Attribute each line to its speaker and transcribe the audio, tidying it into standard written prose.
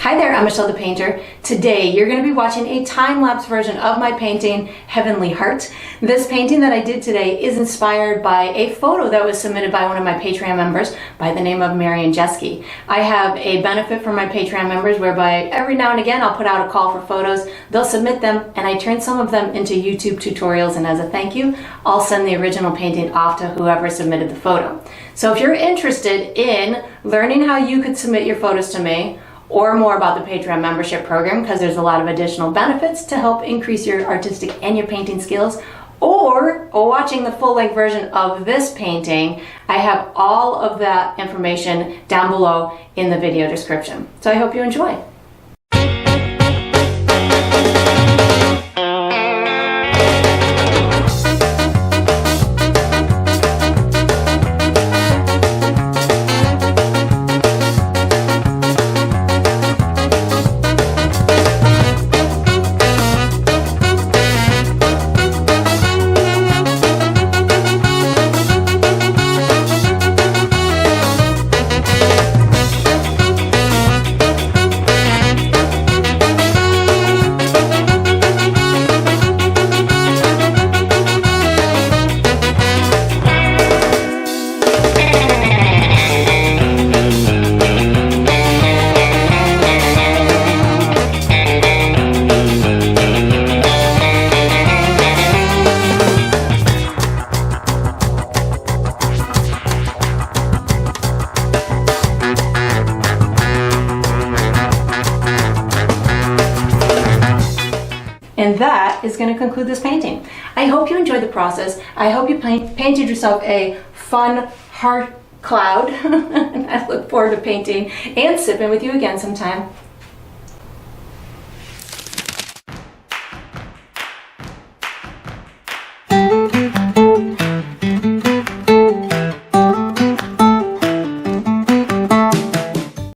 Speaker 1: Hi there, I'm Michelle the Painter. Today you're going to be watching a time-lapse version of my painting, Heavenly Heart. This painting that I did today is inspired by a photo that was submitted by one of my Patreon members by the name of Marian Jeske. I have a benefit for my Patreon members whereby every now and again I'll put out a call for photos, they'll submit them, and I turn some of them into YouTube tutorials, and as a thank you, I'll send the original painting off to whoever submitted the photo. So if you're interested in learning how you could submit your photos to me, or more about the Patreon membership program, because there's a lot of additional benefits to help increase your artistic and your painting skills, or watching the full-length version of this painting, I have all of that information down below in the video description. So I hope you enjoy. And that is going to conclude this painting. I hope you enjoyed the process. I hope you painted yourself a fun heart cloud. And I look forward to painting and sipping with you again sometime.